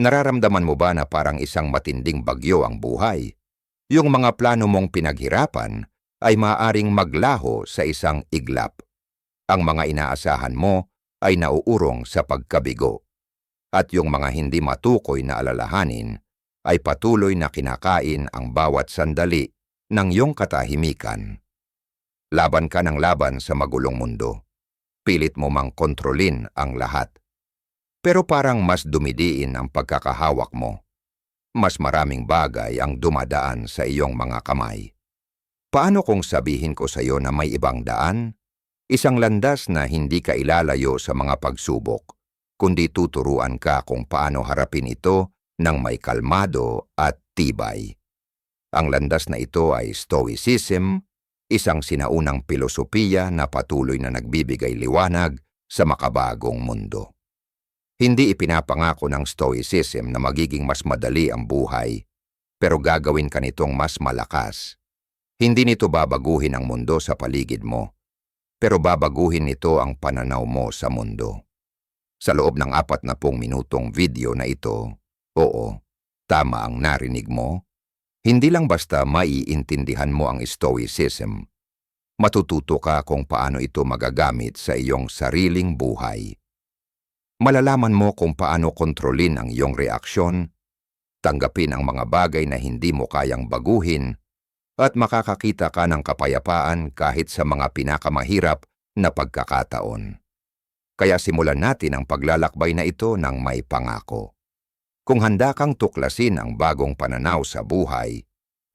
Nararamdaman mo ba na parang isang matinding bagyo ang buhay? Yung mga plano mong pinaghirapan ay maaaring maglaho sa isang iglap. Ang mga inaasahan mo ay nauurong sa pagkabigo. At yung mga hindi matukoy na alalahanin ay patuloy na kinakain ang bawat sandali ng iyong katahimikan. Laban ka ng laban sa magulong mundo. Pilit mo mang kontrolin ang lahat. Pero parang mas dumidiin ang pagkakahawak mo. Mas maraming bagay ang dumadaan sa iyong mga kamay. Paano kung sabihin ko sa iyo na may ibang daan? Isang landas na hindi ka ilalayo sa mga pagsubok, kundi tuturuan ka kung paano harapin ito ng may kalmado at tibay. Ang landas na ito ay Stoicism, isang sinaunang pilosopiya na patuloy na nagbibigay liwanag sa makabagong mundo. Hindi ipinapangako ng Stoicism na magiging mas madali ang buhay, pero gagawin ka nitong mas malakas. Hindi nito babaguhin ang mundo sa paligid mo, pero babaguhin nito ang pananaw mo sa mundo. Sa loob ng 40 minutong video na ito, oo, tama ang narinig mo, hindi lang basta maiintindihan mo ang Stoicism. Matututo ka kung paano ito magagamit sa iyong sariling buhay. Malalaman mo kung paano kontrolin ang iyong reaksyon, tanggapin ang mga bagay na hindi mo kayang baguhin, at makakakita ka ng kapayapaan kahit sa mga pinakamahirap na pagkakataon. Kaya simulan natin ang paglalakbay na ito ng may pangako. Kung handa kang tuklasin ang bagong pananaw sa buhay,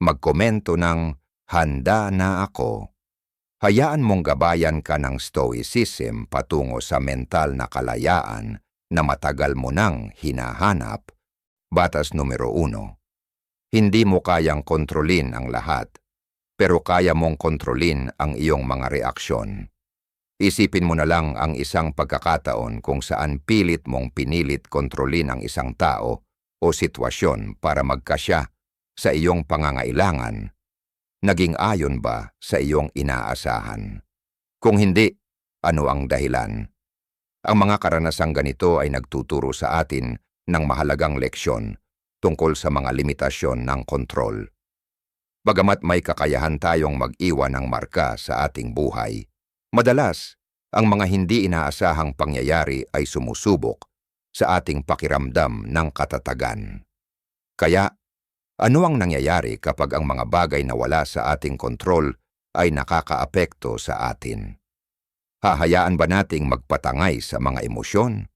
magkomento ng "Handa na ako." Hayaan mong gabayan ka ng Stoicism patungo sa mental na kalayaan na matagal mo nang hinahanap. Batas numero 1. Hindi mo kayang kontrolin ang lahat, pero kaya mong kontrolin ang iyong mga reaksyon. Isipin mo na lang ang isang pagkakataon kung saan pilit mong pinilit kontrolin ang isang tao o sitwasyon para magkasya sa iyong pangangailangan. Naging ayon ba sa iyong inaasahan? Kung hindi, ano ang dahilan? Ang mga karanasang ganito ay nagtuturo sa atin ng mahalagang leksyon tungkol sa mga limitasyon ng kontrol. Bagamat may kakayahan tayong mag-iwan ng marka sa ating buhay, madalas, ang mga hindi inaasahang pangyayari ay sumusubok sa ating pakiramdam ng katatagan. Kaya, ano ang nangyayari kapag ang mga bagay na wala sa ating kontrol ay nakakaapekto sa atin? Hahayaan ba nating magpatangay sa mga emosyon?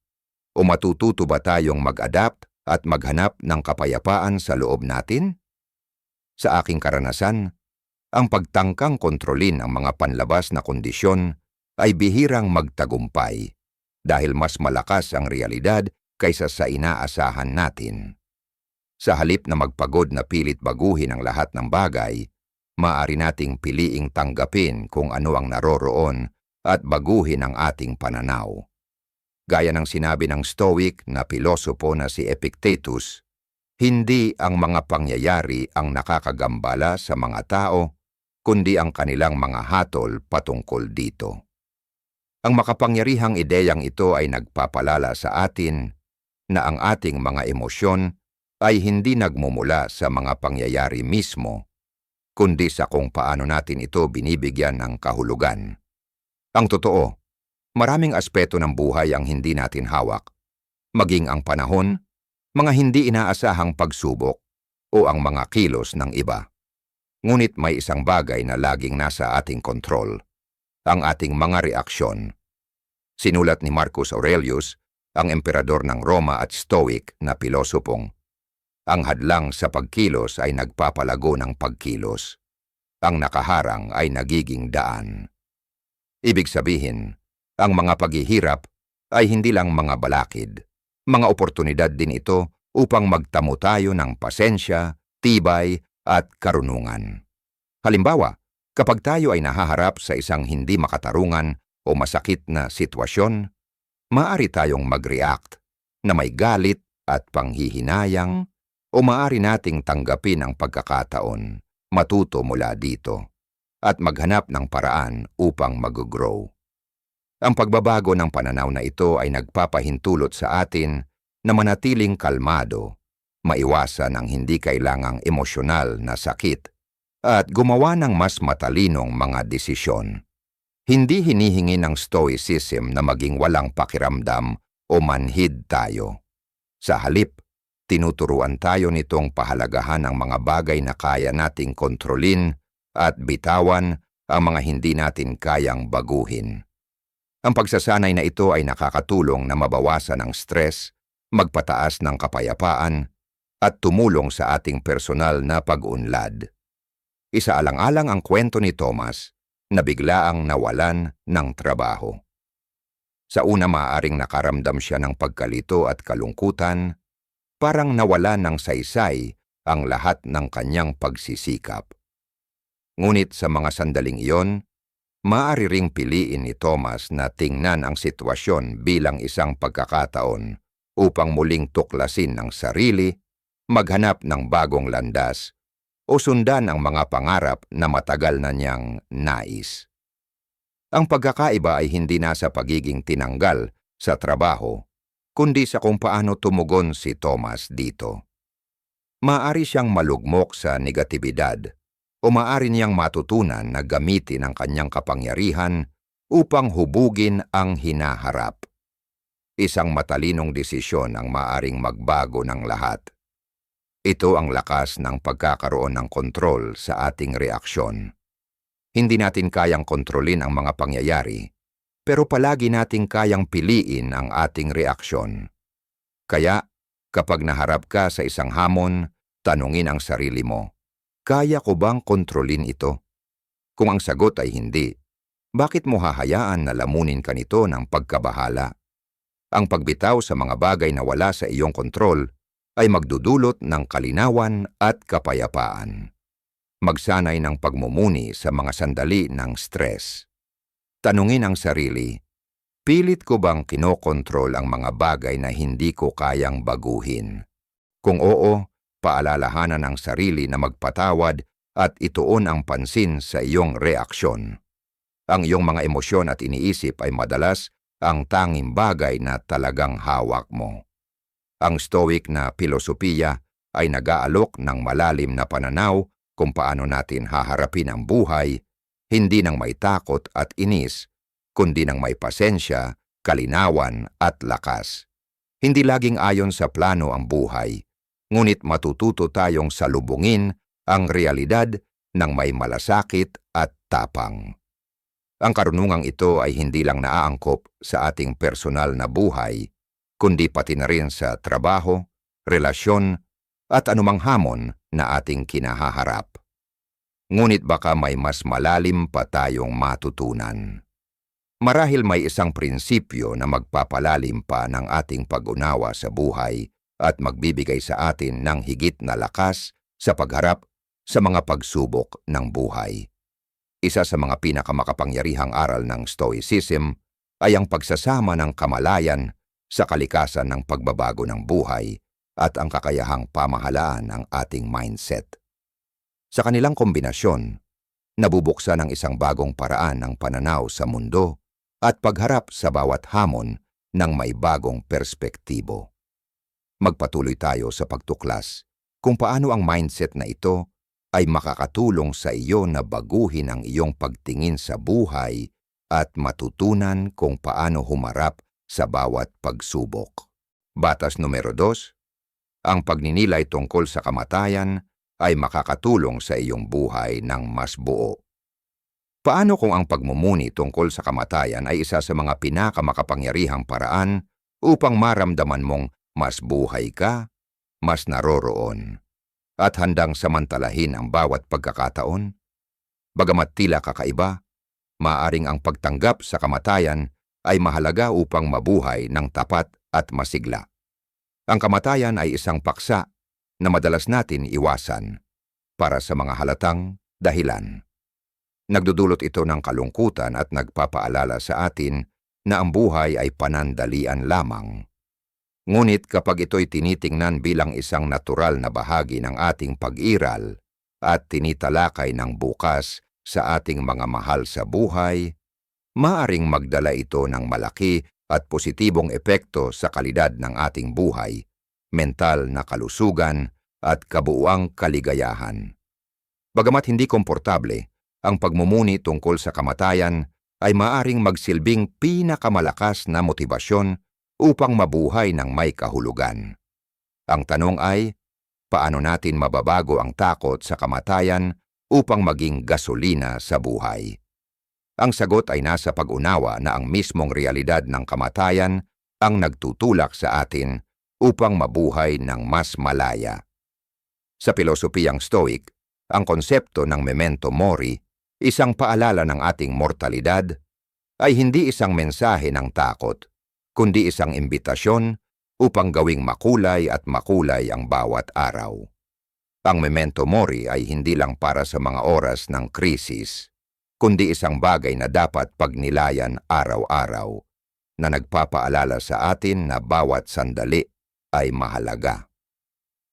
O matututo ba tayong mag-adapt at maghanap ng kapayapaan sa loob natin? Sa aking karanasan, ang pagtangkang kontrolin ang mga panlabas na kondisyon ay bihirang magtagumpay dahil mas malakas ang realidad kaysa sa inaasahan natin. Sa halip na magpagod na pilit baguhin ang lahat ng bagay, maaari nating piliing tanggapin kung ano ang naroroon at baguhin ang ating pananaw. Gaya ng sinabi ng Stoic na pilosopo na si Epictetus, hindi ang mga pangyayari ang nakakagambala sa mga tao, kundi ang kanilang mga hatol patungkol dito. Ang makapangyarihang ideyang ito ay nagpapalala sa atin na ang ating mga emosyon ay hindi nagmumula sa mga pangyayari mismo, kundi sa kung paano natin ito binibigyan ng kahulugan. Ang totoo, maraming aspeto ng buhay ang hindi natin hawak, maging ang panahon, mga hindi inaasahang pagsubok, o ang mga kilos ng iba. Ngunit may isang bagay na laging nasa ating kontrol, ang ating mga reaksyon. Sinulat ni Marcus Aurelius, ang emperador ng Roma at Stoic na pilosopong, ang hadlang sa pagkilos ay nagpapalago ng pagkilos. Ang nakaharang ay nagiging daan. Ibig sabihin, ang mga paghihirap ay hindi lang mga balakid. Mga oportunidad din ito upang magtamo tayo ng pasensya, tibay at karunungan. Halimbawa, kapag tayo ay nahaharap sa isang hindi makatarungan o masakit na sitwasyon, maaari tayong mag-react na may galit at panghihinayang, o maaari nating tanggapin ang pagkakataon, matuto mula dito, at maghanap ng paraan upang mag-grow. Ang pagbabago ng pananaw na ito ay nagpapahintulot sa atin na manatiling kalmado, maiwasan ang hindi kailangang emosyonal na sakit, at gumawa ng mas matalinong mga desisyon. Hindi hinihingi ng stoicism na maging walang pakiramdam o manhid tayo. Sa halip, tinuturuan tayo nitong pahalagahan ang mga bagay na kaya nating kontrolin at bitawan ang mga hindi natin kayang baguhin. Ang pagsasanay na ito ay nakakatulong na mabawasan ang stress, magpataas ng kapayapaan, at tumulong sa ating personal na pag-unlad. Isaalang-alang ang kwento ni Thomas na biglaang nawalan ng trabaho. Sa una maaaring nakaramdam siya ng pagkalito at kalungkutan, parang nawalan ng saysay ang lahat ng kanyang pagsisikap. Ngunit sa mga sandaling iyon, maaari ring piliin ni Thomas na tingnan ang sitwasyon bilang isang pagkakataon upang muling tuklasin ang sarili, maghanap ng bagong landas, o sundan ang mga pangarap na matagal na niyang nais. Ang pagkakaiba ay hindi nasa pagiging tinanggal sa trabaho, kundi sa kung paano tumugon si Thomas dito. Maaari siyang malugmok sa negatibidad o maaari niyang matutunan na gamitin ang kanyang kapangyarihan upang hubugin ang hinaharap. Isang matalinong desisyon ang maaring magbago ng lahat. Ito ang lakas ng pagkakaroon ng kontrol sa ating reaksyon. Hindi natin kayang kontrolin ang mga pangyayari, pero palagi nating kayang piliin ang ating reaksyon. Kaya, kapag naharap ka sa isang hamon, tanungin ang sarili mo, kaya ko bang kontrolin ito? Kung ang sagot ay hindi, bakit mo hahayaan na lamunin ka nito ng pagkabahala? Ang pagbitaw sa mga bagay na wala sa iyong kontrol ay magdudulot ng kalinawan at kapayapaan. Magsanay ng pagmumuni sa mga sandali ng stress. Tanungin ang sarili, pilit ko bang kinokontrol ang mga bagay na hindi ko kayang baguhin? Kung oo, paalalahanan ang sarili na magpatawad at ituon ang pansin sa iyong reaksyon. Ang iyong mga emosyon at iniisip ay madalas ang tanging bagay na talagang hawak mo. Ang Stoic na pilosopiya ay nag-aalok ng malalim na pananaw kung paano natin haharapin ang buhay, hindi ng may takot at inis, kundi ng may pasensya, kalinawan at lakas. Hindi laging ayon sa plano ang buhay, ngunit matututo tayong salubungin ang realidad ng may malasakit at tapang. Ang karunungang ito ay hindi lang naaangkop sa ating personal na buhay, kundi pati na rin sa trabaho, relasyon, at anumang hamon na ating kinahaharap. Ngunit baka may mas malalim pa tayong matutunan. Marahil may isang prinsipyo na magpapalalim pa ng ating pag-unawa sa buhay at magbibigay sa atin ng higit na lakas sa pagharap sa mga pagsubok ng buhay. Isa sa mga pinakamakapangyarihang aral ng Stoicism ay ang pagsasama ng kamalayan sa kalikasan ng pagbabago ng buhay at ang kakayahang pamahalaan ng ating mindset. Sa kanilang kombinasyon, nabubuksan ang isang bagong paraan ng pananaw sa mundo at pagharap sa bawat hamon ng may bagong perspektibo. Magpatuloy tayo sa pagtuklas kung paano ang mindset na ito ay makakatulong sa iyo na baguhin ang iyong pagtingin sa buhay at matutunan kung paano humarap sa bawat pagsubok. Batas numero 2, ang pagninilay tungkol sa kamatayan ay makakatulong sa iyong buhay ng mas buo. Paano kung ang pagmumuni tungkol sa kamatayan ay isa sa mga pinakamakapangyarihang paraan upang maramdaman mong mas buhay ka, mas naroroon, at handang samantalahin ang bawat pagkakataon? Bagamat tila kakaiba, maaring ang pagtanggap sa kamatayan ay mahalaga upang mabuhay ng tapat at masigla. Ang kamatayan ay isang paksa na madalas natin iwasan para sa mga halatang dahilan. Nagdudulot ito ng kalungkutan at nagpapaalala sa atin na ang buhay ay panandalian lamang. Ngunit kapag ito'y tinitingnan bilang isang natural na bahagi ng ating pag-iral at tinitalakay ng bukas sa ating mga mahal sa buhay, maaring magdala ito ng malaki at positibong epekto sa kalidad ng ating buhay mental na kalusugan, at kabuuang kaligayahan. Bagamat hindi komportable, ang pagmumuni tungkol sa kamatayan ay maaring magsilbing pinakamalakas na motibasyon upang mabuhay ng may kahulugan. Ang tanong ay, paano natin mababago ang takot sa kamatayan upang maging gasolina sa buhay? Ang sagot ay nasa pag-unawa na ang mismong realidad ng kamatayan ang nagtutulak sa atin upang mabuhay ng mas malaya. Sa pilosopiyang Stoic, ang konsepto ng memento mori, isang paalala ng ating mortalidad, ay hindi isang mensahe ng takot, kundi isang imbitasyon upang gawing makulay at makulay ang bawat araw. Ang memento mori ay hindi lang para sa mga oras ng krisis, kundi isang bagay na dapat pagnilayan araw-araw, na nagpapaalala sa atin na bawat sandali ay mahalaga.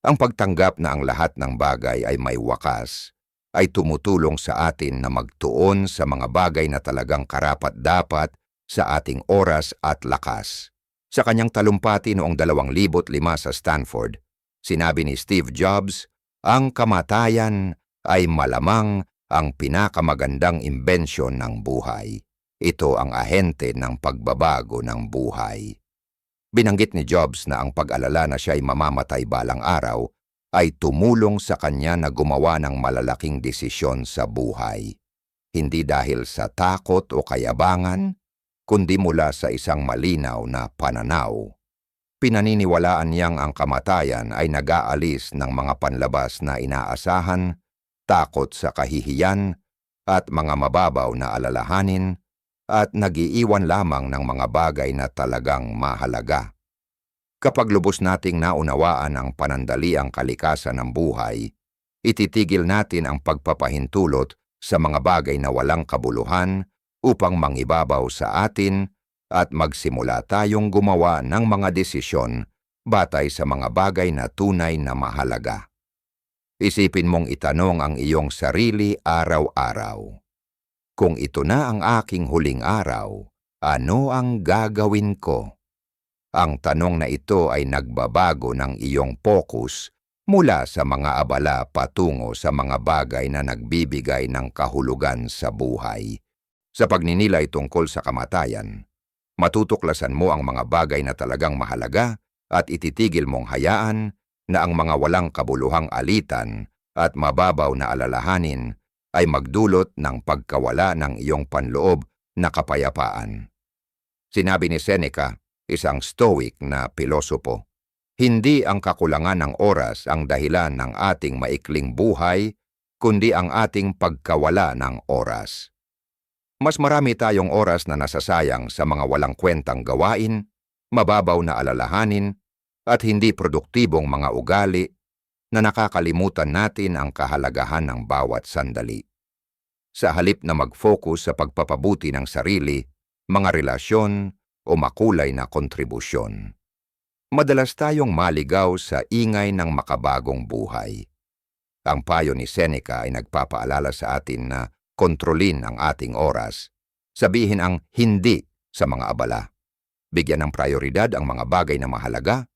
Ang pagtanggap na ang lahat ng bagay ay may wakas ay tumutulong sa atin na magtuon sa mga bagay na talagang karapat-dapat sa ating oras at lakas. Sa kanyang talumpati noong 2005 sa Stanford, sinabi ni Steve Jobs, ang kamatayan ay malamang ang pinakamagandang imbensyon ng buhay. Ito ang ahente ng pagbabago ng buhay. Binanggit ni Jobs na ang pag-alala na siya ay mamamatay balang araw ay tumulong sa kanya na gumawa ng malalaking desisyon sa buhay. Hindi dahil sa takot o kayabangan, kundi mula sa isang malinaw na pananaw. Pinaniniwalaan niyang ang kamatayan ay nag-aalis ng mga panlabas na inaasahan, takot sa kahihiyan, at mga mababaw na alalahanin, at nag-iiwan lamang ng mga bagay na talagang mahalaga. Kapag lubos nating naunawaan ang panandaliang kalikasan ng buhay, ititigil natin ang pagpapahintulot sa mga bagay na walang kabuluhan upang mangibabaw sa atin at magsimula tayong gumawa ng mga desisyon batay sa mga bagay na tunay na mahalaga. Isipin mong itanong ang iyong sarili araw-araw. Kung ito na ang aking huling araw, ano ang gagawin ko? Ang tanong na ito ay nagbabago ng iyong focus mula sa mga abala patungo sa mga bagay na nagbibigay ng kahulugan sa buhay. Sa pagninilay tungkol sa kamatayan, matutuklasan mo ang mga bagay na talagang mahalaga at ititigil mong hayaan na ang mga walang kabuluhang alitan at mababaw na alalahanin ay magdulot ng pagkawala ng iyong panloob na kapayapaan. Sinabi ni Seneca, isang Stoic na pilosopo, hindi ang kakulangan ng oras ang dahilan ng ating maikling buhay, kundi ang ating pagkawala ng oras. Mas marami tayong oras na nasasayang sa mga walang kwentang gawain, mababaw na alalahanin, at hindi produktibong mga ugali na nakakalimutan natin ang kahalagahan ng bawat sandali. Sa halip na mag-focus sa pagpapabuti ng sarili, mga relasyon o makulay na kontribusyon, madalas tayong maligaw sa ingay ng makabagong buhay. Ang payo ni Seneca ay nagpapaalala sa atin na kontrolin ang ating oras, sabihin ang hindi sa mga abala, bigyan ng prioridad ang mga bagay na mahalaga,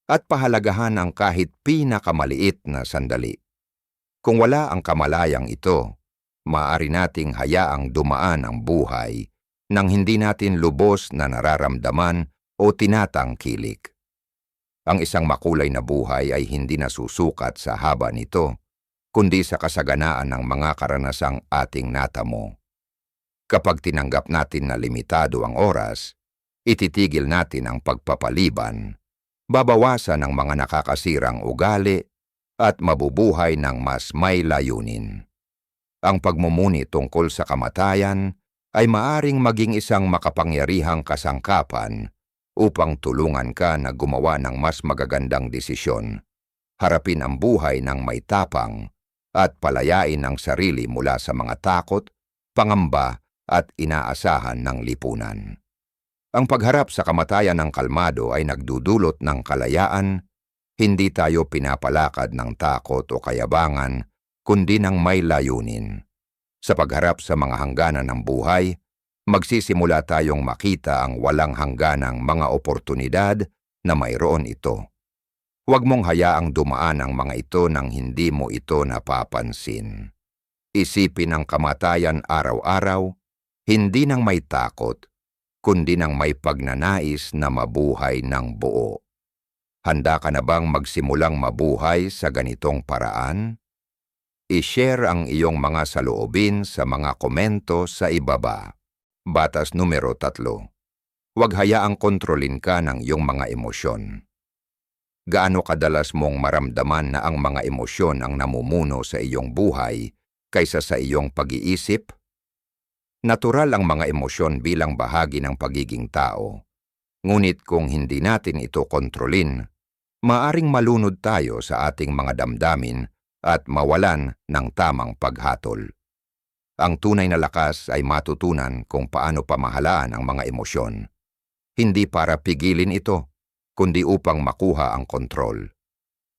at pahalagahan ang kahit pinakamaliit na sandali. Kung wala ang kamalayang ito, maaari nating hayaang dumaan ang buhay nang hindi natin lubos na nararamdaman o tinatangkilik. Ang isang makulay na buhay ay hindi nasusukat sa haba nito, kundi sa kasaganaan ng mga karanasang ating natamo. Kapag tinanggap natin na limitado ang oras, ititigil natin ang pagpapaliban, babawasan ang mga nakakasirang ugali, at mabubuhay ng mas may layunin. Ang pagmumuni tungkol sa kamatayan ay maaring maging isang makapangyarihang kasangkapan upang tulungan ka na gumawa ng mas magagandang desisyon, harapin ang buhay ng may tapang, at palayain ang sarili mula sa mga takot, pangamba, at inaasahan ng lipunan. Ang pagharap sa kamatayan ng kalmado ay nagdudulot ng kalayaan, hindi tayo pinapalakad ng takot o kayabangan, kundi ng may layunin. Sa pagharap sa mga hangganan ng buhay, magsisimula tayong makita ang walang hangganang mga oportunidad na mayroon ito. Huwag mong hayaang dumaan ang mga ito nang hindi mo ito napapansin. Isipin ang kamatayan araw-araw, hindi nang may takot, kundi nang may pagnanais na mabuhay ng buo. Handa ka na bang magsimulang mabuhay sa ganitong paraan? I-share ang iyong mga saloobin sa mga komento sa ibaba. Batas numero 3. Huwag hayaang kontrolin ka ng iyong mga emosyon. Gaano kadalas mong maramdaman na ang mga emosyon ang namumuno sa iyong buhay kaysa sa iyong pag-iisip? Natural ang mga emosyon bilang bahagi ng pagiging tao. Ngunit kung hindi natin ito kontrolin, maaring malunod tayo sa ating mga damdamin at mawalan ng tamang paghatol. Ang tunay na lakas ay matutunan kung paano pamahalaan ang mga emosyon. Hindi para pigilin ito, kundi upang makuha ang kontrol.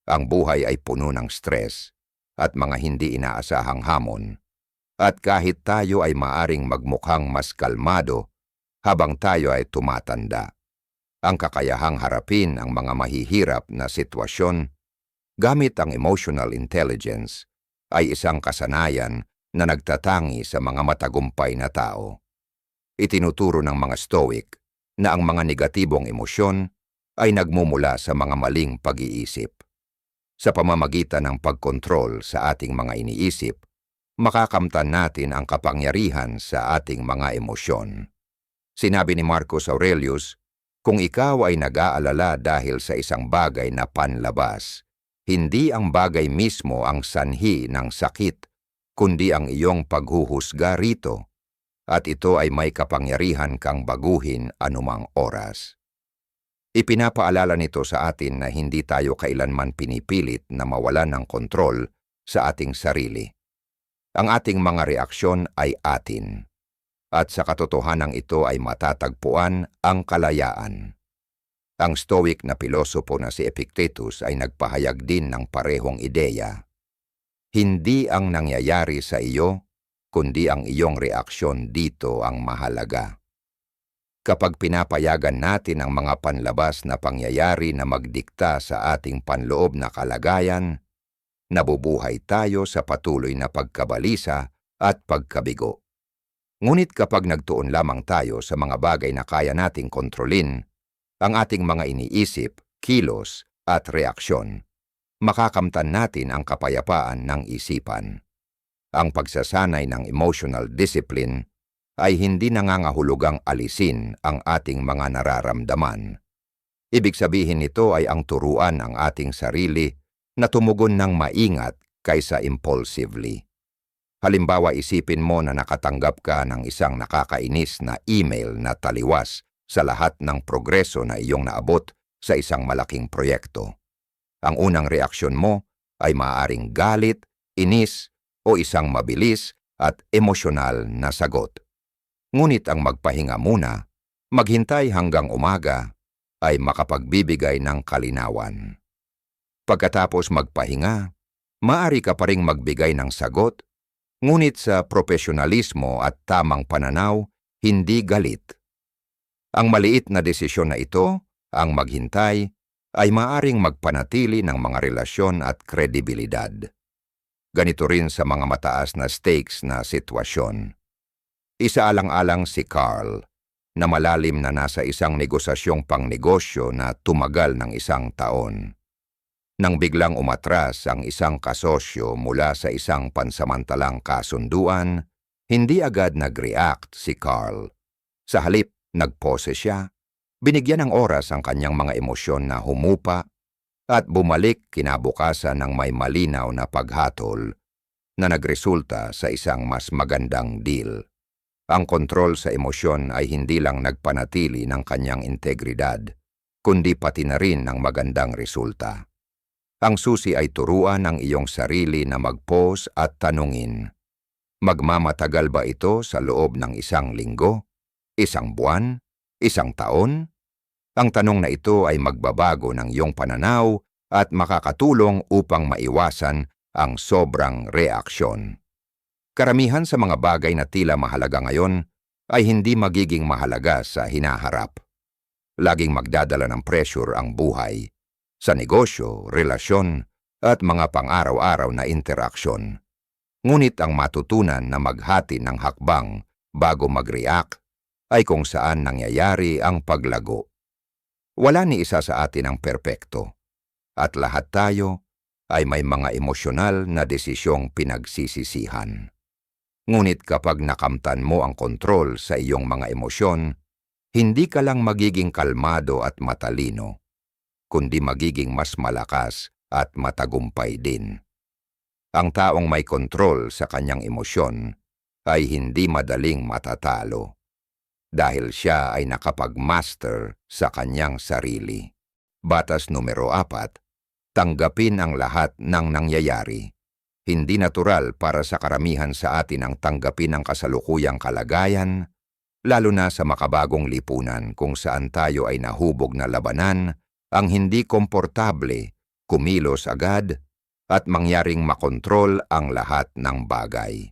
Ang buhay ay puno ng stress at mga hindi inaasahang hamon. At kahit tayo ay maaring magmukhang mas kalmado habang tayo ay tumatanda, ang kakayahang harapin ang mga mahihirap na sitwasyon gamit ang emotional intelligence ay isang kasanayan na nagtatangi sa mga matagumpay na tao. Itinuturo ng mga Stoic na ang mga negatibong emosyon ay nagmumula sa mga maling pag-iisip. Sa pamamagitan ng pagkontrol sa ating mga iniisip, makakamtan natin ang kapangyarihan sa ating mga emosyon. Sinabi ni Marcus Aurelius, kung ikaw ay nag-aalala dahil sa isang bagay na panlabas, hindi ang bagay mismo ang sanhi ng sakit, kundi ang iyong paghuhusga rito, at ito ay may kapangyarihan kang baguhin anumang oras. Ipinapaalala nito sa atin na hindi tayo kailanman pinipilit na mawalan ng kontrol sa ating sarili. Ang ating mga reaksyon ay atin, at sa katotohanan ito ay matatagpuan ang kalayaan. Ang Stoic na pilosopo na si Epictetus ay nagpahayag din ng parehong ideya. Hindi ang nangyayari sa iyo, kundi ang iyong reaksyon dito ang mahalaga. Kapag pinapayagan natin ang mga panlabas na pangyayari na magdikta sa ating panloob na kalagayan, nabubuhay tayo sa patuloy na pagkabalisa at pagkabigo. Ngunit kapag nagtuon lamang tayo sa mga bagay na kaya nating kontrolin, ang ating mga iniisip, kilos at reaksyon, makakamtan natin ang kapayapaan ng isipan. Ang pagsasanay ng emotional discipline ay hindi nangangahulugang alisin ang ating mga nararamdaman. Ibig sabihin nito ay ang turuan ang ating sarili na tumugon ng maingat kaysa impulsively. Halimbawa, isipin mo na nakatanggap ka ng isang nakakainis na email na taliwas sa lahat ng progreso na iyong naabot sa isang malaking proyekto. Ang unang reaksyon mo ay maaaring galit, inis, o isang mabilis at emosyonal na sagot. Ngunit ang magpahinga muna, maghintay hanggang umaga, ay makapagbibigay ng kalinawan. Pagkatapos magpahinga, maaari ka pa ring magbigay ng sagot, ngunit sa profesionalismo at tamang pananaw, hindi galit. Ang maliit na desisyon na ito, ang maghintay, ay maaring magpanatili ng mga relasyon at kredibilidad. Ganito rin sa mga mataas na stakes na sitwasyon. Isaalang-alang si Carl, na malalim na nasa isang negosasyong pangnegosyo na tumagal ng 1 taon. Nang biglang umatras ang isang kasosyo mula sa isang pansamantalang kasunduan, hindi agad nag-react si Carl. Sa halip, nagpose siya, binigyan ng oras ang kanyang mga emosyon na humupa, at bumalik kinabukasan ng may malinaw na paghatol na nagresulta sa isang mas magandang deal. Ang kontrol sa emosyon ay hindi lang nagpanatili ng kanyang integridad, kundi pati na rin ng magandang resulta. Ang susi ay turuan ang iyong sarili na mag-pause at tanungin, magmamatagal ba ito sa loob ng 1 linggo, 1 buwan, 1 taon? Ang tanong na ito ay magbabago ng iyong pananaw at makakatulong upang maiwasan ang sobrang reaksyon. Karamihan sa mga bagay na tila mahalaga ngayon ay hindi magiging mahalaga sa hinaharap. Laging magdadala ng pressure ang buhay, sa negosyo, relasyon, at mga pang-araw-araw na interaksyon. Ngunit ang matutunan na maghati ng hakbang bago mag-react ay kung saan nangyayari ang paglago. Wala ni isa sa atin ang perpekto, at lahat tayo ay may mga emosyonal na desisyong pinagsisisihan. Ngunit kapag nakamtan mo ang kontrol sa iyong mga emosyon, hindi ka lang magiging kalmado at matalino, kundi magiging mas malakas at matagumpay din. Ang taong may kontrol sa kanyang emosyon ay hindi madaling matatalo dahil siya ay nakapag-master sa kanyang sarili. Batas numero 4, tanggapin ang lahat ng nangyayari. Hindi natural para sa karamihan sa atin ang tanggapin ang kasalukuyang kalagayan, lalo na sa makabagong lipunan kung saan tayo ay nahubog na labanan ang hindi komportable, kumilos agad, at mangyaring makontrol ang lahat ng bagay.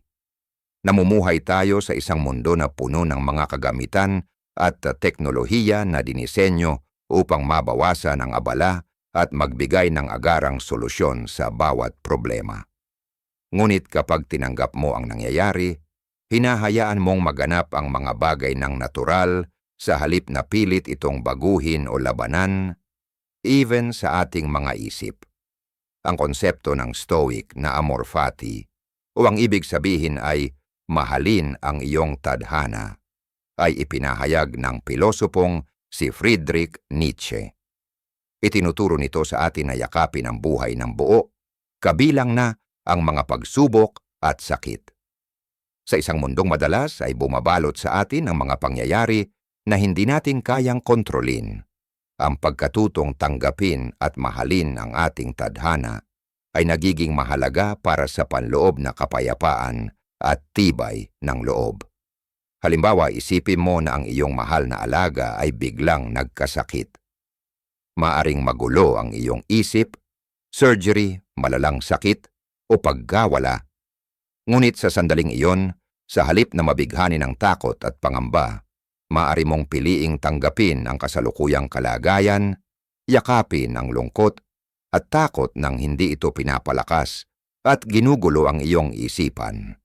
Namumuhay tayo sa isang mundo na puno ng mga kagamitan at teknolohiya na dinisenyo upang mabawasan ang abala at magbigay ng agarang solusyon sa bawat problema. Ngunit kapag tinanggap mo ang nangyayari, hinahayaan mong maganap ang mga bagay ng natural sa halip na pilit itong baguhin o labanan, even sa ating mga isip. Ang konsepto ng Stoic na amor fati, o ang ibig sabihin ay mahalin ang iyong tadhana, ay ipinahayag ng pilosopong si Friedrich Nietzsche. Itinuturo nito sa atin na yakapin ang buhay ng buo, kabilang na ang mga pagsubok at sakit. Sa isang mundong madalas ay bumabalot sa atin ang mga pangyayari na hindi natin kayang kontrolin. Ang pagkatutong tanggapin at mahalin ang ating tadhana ay nagiging mahalaga para sa panloob na kapayapaan at tibay ng loob. Halimbawa, isipin mo na ang iyong mahal na alaga ay biglang nagkasakit. Maaring magulo ang iyong isip, surgery, malalang sakit, o pagkawala. Ngunit sa sandaling iyon, sa halip na mabighani ng takot at pangamba, maaari mong piliing tanggapin ang kasalukuyang kalagayan, yakapin ang lungkot at takot nang hindi ito pinapalakas at ginugulo ang iyong isipan.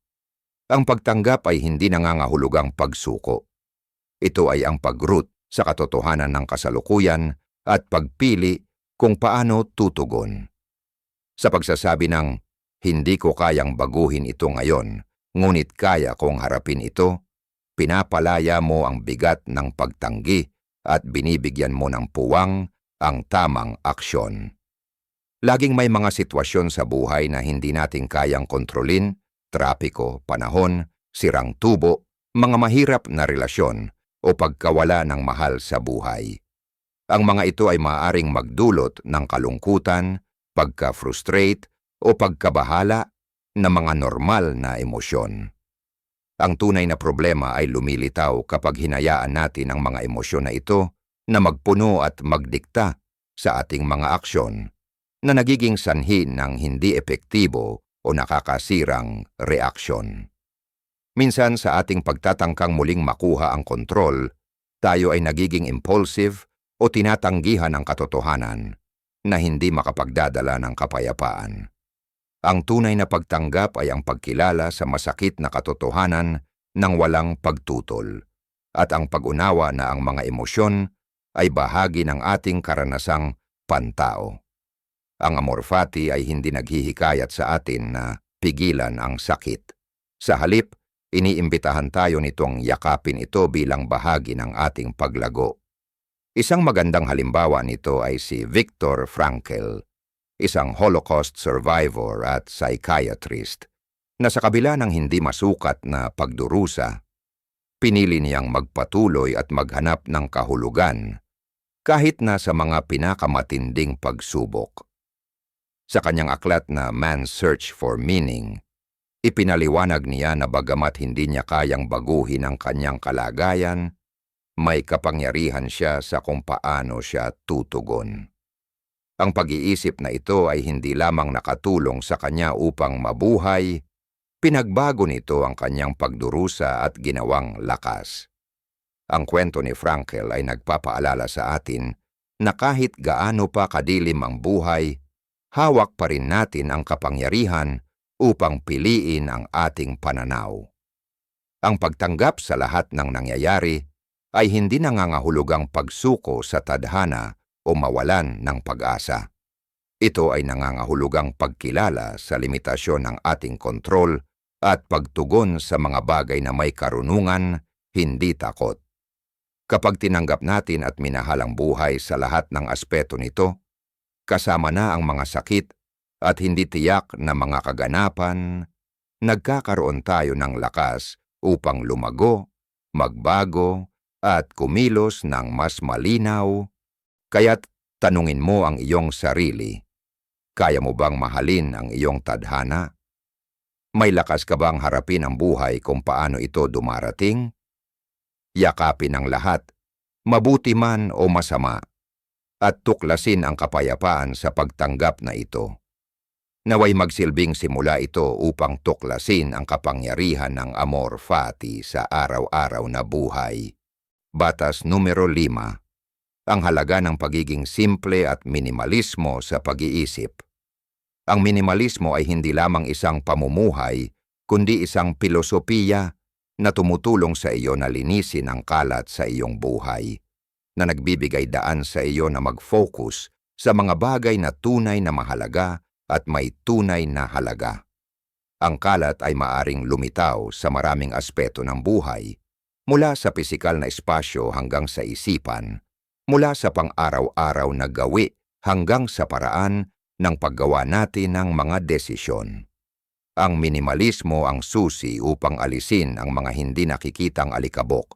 Ang pagtanggap ay hindi nangangahulugang pagsuko. Ito ay ang pag-root sa katotohanan ng kasalukuyan at pagpili kung paano tutugon. Sa pagsasabi ng, hindi ko kayang baguhin ito ngayon, ngunit kaya kong harapin ito, pinapalaya mo ang bigat ng pagtanggi at binibigyan mo ng puwang ang tamang aksyon. Laging may mga sitwasyon sa buhay na hindi natin kayang kontrolin, trapiko, panahon, sirang tubo, mga mahirap na relasyon o pagkawala ng mahal sa buhay. Ang mga ito ay maaaring magdulot ng kalungkutan, pagka-frustrate o pagkabahala na mga normal na emosyon. Ang tunay na problema ay lumilitaw kapag hinayaan natin ang mga emosyon na ito na magpuno at magdikta sa ating mga aksyon na nagiging sanhi ng hindi epektibo o nakakasirang reaksyon. Minsan sa ating pagtatangkang muling makuha ang kontrol, tayo ay nagiging impulsive o tinatanggihan ang katotohanan na hindi makapagdadala ng kapayapaan. Ang tunay na pagtanggap ay ang pagkilala sa masakit na katotohanan ng walang pagtutol at ang pag-unawa na ang mga emosyon ay bahagi ng ating karanasang pantao. Ang amor fati ay hindi naghihikayat sa atin na pigilan ang sakit. Sa halip, iniimbitahan tayo nitong yakapin ito bilang bahagi ng ating paglago. Isang magandang halimbawa nito ay si Viktor Frankl, isang Holocaust survivor at psychiatrist, na sa kabila ng hindi masukat na pagdurusa, pinili niyang magpatuloy at maghanap ng kahulugan kahit na sa mga pinakamatinding pagsubok. Sa kanyang aklat na Man's Search for Meaning, ipinaliwanag niya na bagamat hindi niya kayang baguhin ang kanyang kalagayan, may kapangyarihan siya sa kung paano siya tutugon. Ang pag-iisip na ito ay hindi lamang nakatulong sa kanya upang mabuhay, pinagbago nito ang kanyang pagdurusa at ginawang lakas. Ang kwento ni Frankl ay nagpapaalala sa atin na kahit gaano pa kadilim ang buhay, hawak pa rin natin ang kapangyarihan upang piliin ang ating pananaw. Ang pagtanggap sa lahat ng nangyayari ay hindi nangangahulugang pagsuko sa tadhana o mawalan ng pag-asa. Ito ay nangangahulugang pagkilala sa limitasyon ng ating kontrol at pagtugon sa mga bagay na may karunungan, hindi takot. Kapag tinanggap natin at minahal ang buhay sa lahat ng aspeto nito, kasama na ang mga sakit at hindi tiyak na mga kaganapan, nagkakaroon tayo ng lakas upang lumago, magbago, at kumilos ng mas malinaw. Kaya't tanungin mo ang iyong sarili, kaya mo bang mahalin ang iyong tadhana? May lakas ka bang harapin ang buhay kung paano ito dumarating? Yakapin ang lahat, mabuti man o masama, at tuklasin ang kapayapaan sa pagtanggap na ito. Naway magsilbing simula ito upang tuklasin ang kapangyarihan ng amor fati sa araw-araw na buhay. Batas numero 5. Ang halaga ng pagiging simple at minimalismo sa pag-iisip. Ang minimalismo ay hindi lamang isang pamumuhay, kundi isang pilosopiya na tumutulong sa iyo na linisin ang kalat sa iyong buhay, na nagbibigay daan sa iyo na mag-focus sa mga bagay na tunay na mahalaga at may tunay na halaga. Ang kalat ay maaring lumitaw sa maraming aspeto ng buhay, mula sa pisikal na espasyo hanggang sa isipan, mula sa pang-araw-araw na gawi hanggang sa paraan ng paggawa natin ng mga desisyon. Ang minimalismo ang susi upang alisin ang mga hindi nakikitang alikabok,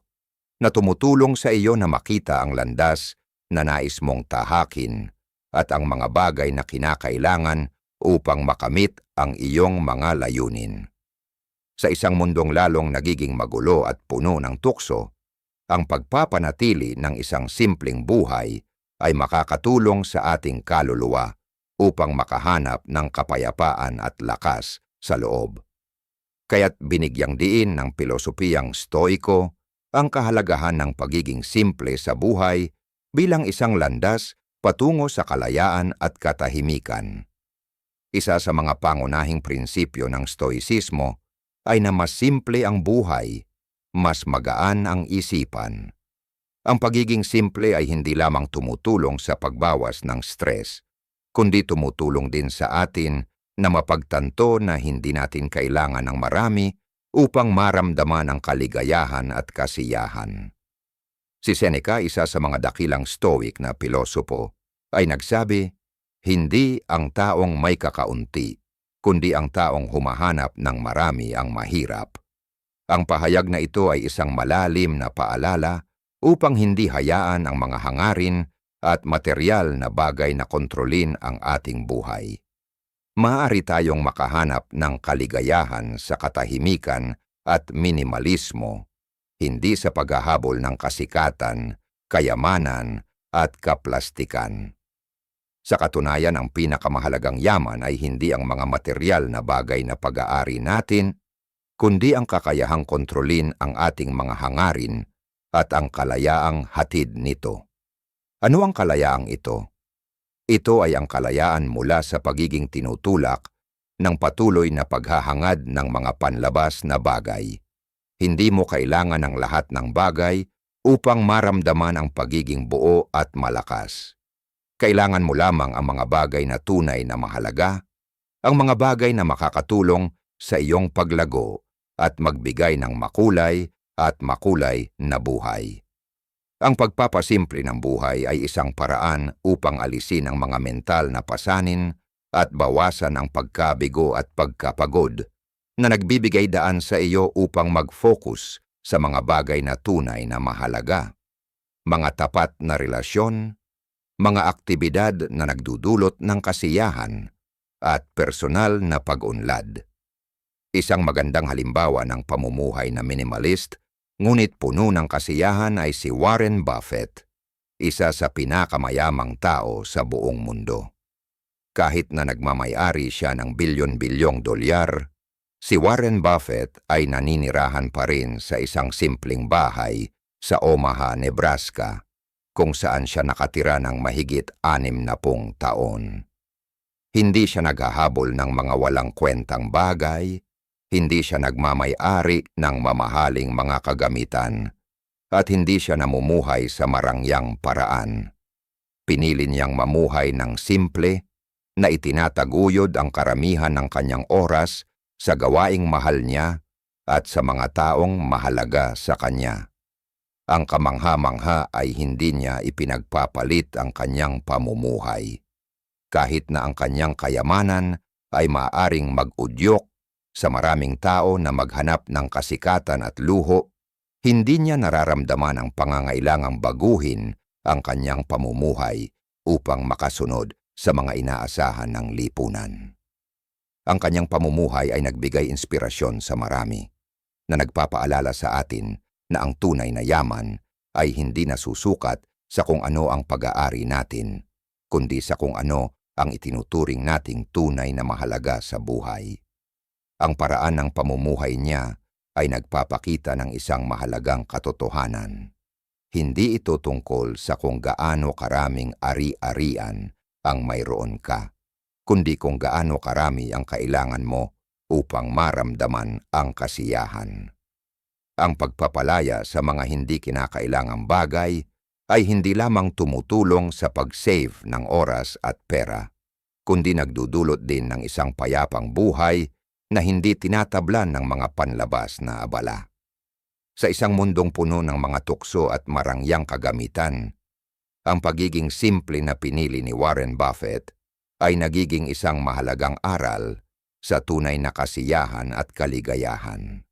na tumutulong sa iyo na makita ang landas na nais mong tahakin at ang mga bagay na kinakailangan upang makamit ang iyong mga layunin. Sa isang mundong lalong nagiging magulo at puno ng tukso, ang pagpapanatili ng isang simpleng buhay ay makakatulong sa ating kaluluwa upang makahanap ng kapayapaan at lakas sa loob. Kaya't binigyang diin ng pilosopiyang Stoiko ang kahalagahan ng pagiging simple sa buhay bilang isang landas patungo sa kalayaan at katahimikan. Isa sa mga pangunahing prinsipyo ng Stoicismo ay na mas simple ang buhay, mas magaan ang isipan. Ang pagiging simple ay hindi lamang tumutulong sa pagbawas ng stress, kundi tumutulong din sa atin na mapagtanto na hindi natin kailangan ng marami upang maramdaman ang kaligayahan at kasiyahan. Si Seneca, isa sa mga dakilang Stoic na pilosopo, ay nagsabi, hindi ang taong may kakaunti, kundi ang taong humahanap ng marami ang mahirap. Ang pahayag na ito ay isang malalim na paalala upang hindi hayaan ang mga hangarin at materyal na bagay na kontrolin ang ating buhay. Maaari tayong makahanap ng kaligayahan sa katahimikan at minimalismo, hindi sa paghahabol ng kasikatan, kayamanan at kaplastikan. Sa katunayan, ang pinakamahalagang yaman ay hindi ang mga materyal na bagay na pag-aari natin, kundi ang kakayahang kontrolin ang ating mga hangarin at ang kalayaang hatid nito. Ano ang kalayaang ito? Ito ay ang kalayaan mula sa pagiging tinutulak ng patuloy na paghahangad ng mga panlabas na bagay. Hindi mo kailangan ng lahat ng bagay upang maramdaman ang pagiging buo at malakas. Kailangan mo lamang ang mga bagay na tunay na mahalaga, ang mga bagay na makakatulong sa iyong paglago at magbigay ng makulay at makulay na buhay. Ang pagpapasimple ng buhay ay isang paraan upang alisin ang mga mental na pasanin at bawasan ang pagkabigo at pagkapagod na nagbibigay daan sa iyo upang mag-focus sa mga bagay na tunay na mahalaga, mga tapat na relasyon, mga aktibidad na nagdudulot ng kasiyahan at personal na pag-unlad. Isang magandang halimbawa ng pamumuhay na minimalist ngunit puno ng kasiyahan ay si Warren Buffett, isa sa pinakamayamang tao sa buong mundo. Kahit na nagmamay-ari siya ng bilyon-bilyong dolyar, si Warren Buffett ay naninirahan pa rin sa isang simpleng bahay sa Omaha, Nebraska, kung saan siya nakatira ng mahigit 60 taon. Hindi siya naghahabol ng mga walang kwentang bagay, hindi siya nagmamay-ari ng mamahaling mga kagamitan, at hindi siya namumuhay sa marangyang paraan. Pinili niyang mamuhay ng simple na itinataguyod ang karamihan ng kanyang oras sa gawaing mahal niya at sa mga taong mahalaga sa kanya. Ang kamangha-mangha ay hindi niya ipinagpapalit ang kanyang pamumuhay. Kahit na ang kanyang kayamanan ay maaaring mag-udyok sa maraming tao na maghanap ng kasikatan at luho, hindi niya nararamdaman ang pangangailangang baguhin ang kanyang pamumuhay upang makasunod sa mga inaasahan ng lipunan. Ang kanyang pamumuhay ay nagbigay inspirasyon sa marami, na nagpapaalala sa atin na ang tunay na yaman ay hindi nasusukat sa kung ano ang pag-aari natin, kundi sa kung ano ang itinuturing nating tunay na mahalaga sa buhay. Ang paraan ng pamumuhay niya ay nagpapakita ng isang mahalagang katotohanan. Hindi ito tungkol sa kung gaano karaming ari-arian ang mayroon ka, kundi kung gaano karami ang kailangan mo upang maramdaman ang kasiyahan. Ang pagpapalaya sa mga hindi kinakailangang bagay ay hindi lamang tumutulong sa pag-save ng oras at pera, kundi nagdudulot din ng isang payapang buhay na hindi tinatablan ng mga panlabas na abala. Sa isang mundong puno ng mga tukso at marangyang kagamitan, ang pagiging simple na pinili ni Warren Buffett ay nagiging isang mahalagang aral sa tunay na kasiyahan at kaligayahan.